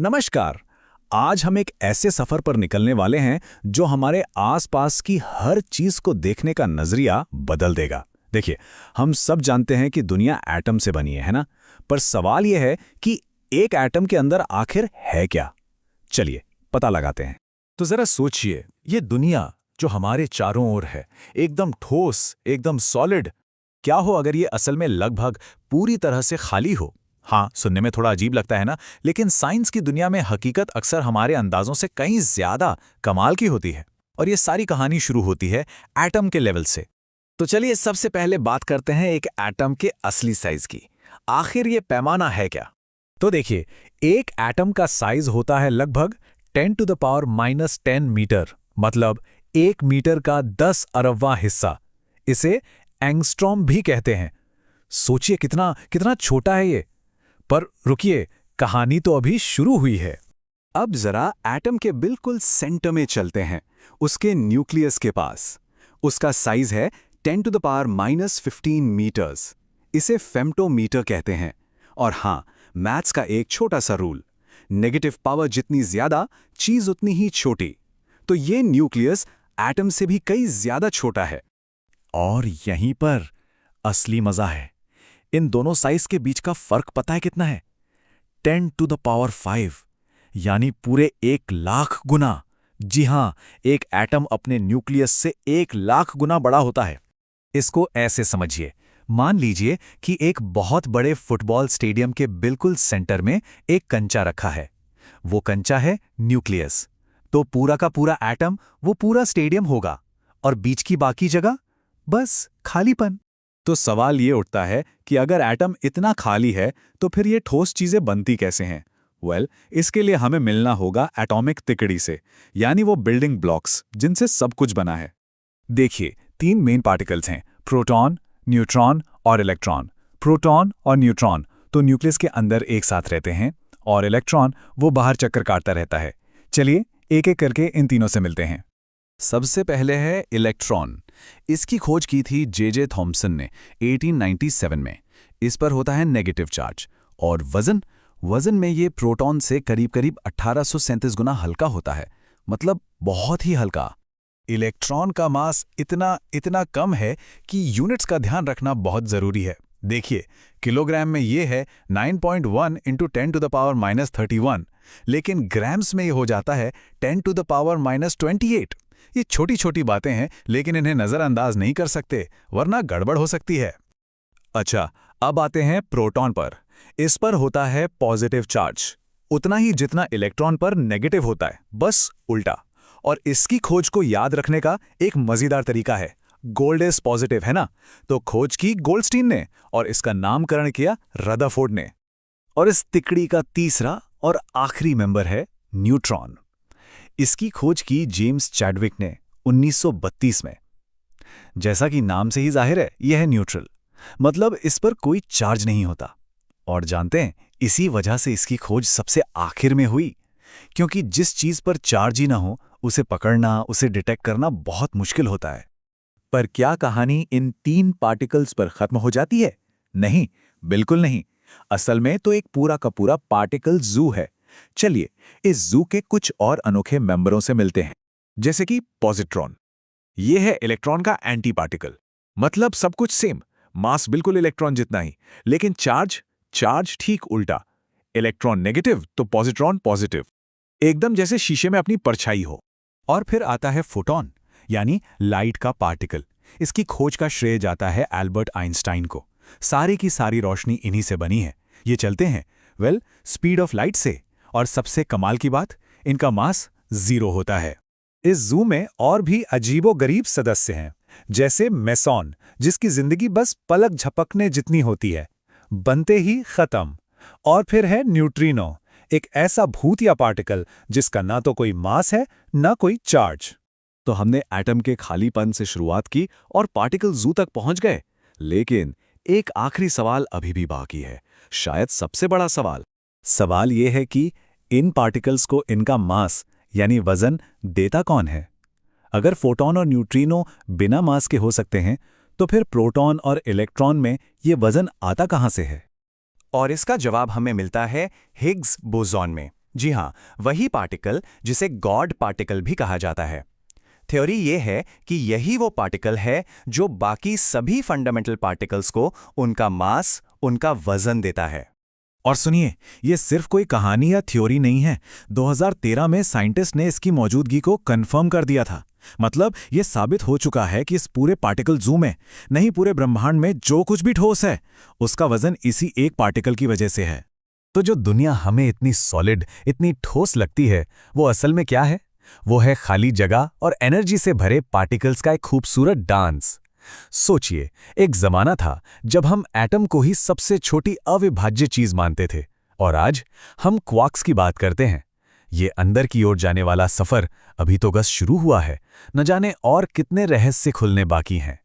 नमस्कार। आज हम एक ऐसे सफर पर निकलने वाले हैं जो हमारे आसपास की हर चीज को देखने का नजरिया बदल देगा। देखिए, हम सब जानते हैं कि दुनिया एटम से बनी है ना? पर सवाल यह है कि एक एटम के अंदर आखिर है क्या? चलिए पता लगाते हैं। तो जरा सोचिए, ये दुनिया जो हमारे चारों ओर है, एकदम ठोस, एकदम सॉलिड। क्या हो अगर ये असल में लगभग पूरी तरह से खाली हो? हाँ, सुनने में थोड़ा अजीब लगता है ना, लेकिन साइंस की दुनिया में हकीकत अक्सर हमारे अंदाजों से कहीं ज्यादा कमाल की होती है। और ये सारी कहानी शुरू होती है एटम के लेवल से। तो चलिए सबसे पहले बात करते हैं एक एटम के असली साइज की। आखिर ये पैमाना है क्या? तो देखिए, एक एटम का साइज होता है लगभग 10⁻⁻10 मीटर, मतलब 1 मीटर का 10 अरबवां हिस्सा। इसे एंगस्ट्रॉम भी कहते हैं। सोचिए कितना कितना छोटा है ये। पर रुकिए, कहानी तो अभी शुरू हुई है। अब जरा एटम के बिल्कुल सेंटर में चलते हैं, उसके न्यूक्लियस के पास। उसका साइज है 10⁻⁻15 मीटर्स। इसे फेम्टोमीटर कहते हैं। और हाँ, मैथ्स का एक छोटा सा रूल, नेगेटिव पावर जितनी ज्यादा, चीज उतनी ही छोटी। तो ये न्यूक्लियस एटम से भी कई ज्यादा छोटा है। और यहीं पर असली मजा है। इन दोनों साइज के बीच का फर्क पता है कितना है? 10⁵, यानी पूरे 1,00,000 गुना। जी हां, एक एटम अपने न्यूक्लियस से 1,00,000 गुना बड़ा होता है। इसको ऐसे समझिए, मान लीजिए कि एक बहुत बड़े फुटबॉल स्टेडियम के बिल्कुल सेंटर में एक कंचा रखा है। वो कंचा है न्यूक्लियस। तो पूरा का पूरा एटम वो पूरा स्टेडियम होगा, और बीच की बाकी जगह बस खालीपन। तो सवाल ये उठता है कि अगर एटम इतना खाली है तो फिर ये ठोस चीजें बनती कैसे हैं? इसके लिए हमें मिलना होगा एटॉमिक तिकड़ी से, यानी वो बिल्डिंग ब्लॉक्स जिनसे सब कुछ बना है। देखिए, 3 मेन पार्टिकल्स हैं, प्रोटॉन, न्यूट्रॉन और इलेक्ट्रॉन। प्रोटॉन और न्यूट्रॉन तो न्यूक्लियस के अंदर एक साथ रहते हैं, और इलेक्ट्रॉन वो बाहर चक्कर काटता रहता है। चलिए एक एक करके इन तीनों से मिलते हैं। सबसे पहले है इलेक्ट्रॉन। इसकी खोज की थी जे थॉम्सन ने 1897 में। इस पर होता है नेगेटिव चार्ज। और वजन में ये प्रोटॉन से करीब करीब 1837 गुना हल्का होता है, मतलब बहुत ही हल्का। इलेक्ट्रॉन का मास इतना कम है कि यूनिट्स का ध्यान रखना बहुत जरूरी है। देखिए, किलोग्राम में ये है 9.1 × 10⁻31, लेकिन ग्राम्स में ये हो जाता है 10⁻28। ये छोटी छोटी बातें हैं, लेकिन इन्हें नजरअंदाज नहीं कर सकते, वरना गड़बड़ हो सकती है। अच्छा, अब आते हैं प्रोटॉन पर। इस पर होता है पॉजिटिव चार्ज, उतना ही जितना इलेक्ट्रॉन पर नेगेटिव होता है, बस उल्टा। और इसकी खोज को याद रखने का एक मजेदार तरीका है। गोल्ड इज पॉजिटिव, है ना? तो खोज की गोल्डस्टीन ने, और इसका नामकरण किया रदरफोर्ड ने। और इस तिकड़ी का तीसरा और आखिरी मेंबर है न्यूट्रॉन। इसकी खोज की जेम्स चैडविक ने 1932 में। जैसा कि नाम से ही जाहिर है, यह है न्यूट्रल, मतलब इस पर कोई चार्ज नहीं होता। और जानते हैं, इसी वजह से इसकी खोज सबसे आखिर में हुई, क्योंकि जिस चीज पर चार्ज ही ना हो, उसे पकड़ना, उसे डिटेक्ट करना बहुत मुश्किल होता है। पर क्या कहानी इन 3 पार्टिकल्स पर खत्म हो जाती है? नहीं, बिल्कुल नहीं। असल में तो एक पूरा का पूरा पार्टिकल जू है। चलिए इस जू के कुछ और अनोखे मेंबरों से मिलते हैं। जैसे कि पॉजिट्रॉन। ये है इलेक्ट्रॉन का एंटी पार्टिकल, मतलब सब कुछ सेम, मास बिल्कुल इलेक्ट्रॉन जितना ही, लेकिन चार्ज ठीक उल्टा। इलेक्ट्रॉन नेगेटिव तो पॉजिट्रॉन पॉजिटिव, एकदम जैसे शीशे में अपनी परछाई हो। और फिर आता है फोटॉन, यानी लाइट का पार्टिकल। इसकी खोज का श्रेय जाता है एल्बर्ट आइंस्टाइन को। सारी की सारी रोशनी इन्हीं से बनी है। ये चलते हैं स्पीड ऑफ लाइट से, और सबसे कमाल की बात, इनका मास 0 होता है। इस जू में और भी अजीबोगरीब सदस्य हैं, जैसे मेसॉन, जिसकी जिंदगी बस पलक झपकने जितनी होती है, बनते ही खत्म। और फिर है न्यूट्रिनो, एक ऐसा भूतिया पार्टिकल जिसका ना तो कोई मास है, ना कोई चार्ज। तो हमने एटम के खालीपन से शुरुआत की और पार्टिकल जू तक पहुंच गए, लेकिन एक आखिरी सवाल अभी भी बाकी है, शायद सबसे बड़ा सवाल। सवाल यह है कि इन पार्टिकल्स को इनका मास यानी वजन देता कौन है? अगर फोटॉन और न्यूट्रिनो बिना मास के हो सकते हैं, तो फिर प्रोटॉन और इलेक्ट्रॉन में ये वजन आता कहां से है? और इसका जवाब हमें मिलता है हिग्स बोसॉन में। जी हाँ, वही पार्टिकल जिसे गॉड पार्टिकल भी कहा जाता है। थ्योरी ये है कि यही वो पार्टिकल है जो बाकी सभी फंडामेंटल पार्टिकल्स को उनका मास, उनका वजन देता है। और सुनिए, ये सिर्फ कोई कहानी या थ्योरी नहीं है। 2013 में साइंटिस्ट ने इसकी मौजूदगी को कंफर्म कर दिया था। मतलब ये साबित हो चुका है कि इस पूरे पार्टिकल ज़ू में, नहीं पूरे ब्रह्मांड में जो कुछ भी ठोस है, उसका वजन इसी एक पार्टिकल की वजह से है। तो जो दुनिया हमें इतनी सॉलिड, इतनी ठोस लगती है, वो असल में क्या है? वो है खाली जगह और एनर्जी से भरे पार्टिकल्स का एक खूबसूरत डांस। सोचिए, एक जमाना था जब हम एटम को ही सबसे छोटी अविभाज्य चीज मानते थे, और आज हम क्वार्क्स की बात करते हैं। ये अंदर की ओर जाने वाला सफर अभी तो बस शुरू हुआ है। न जाने और कितने रहस्य खुलने बाकी हैं।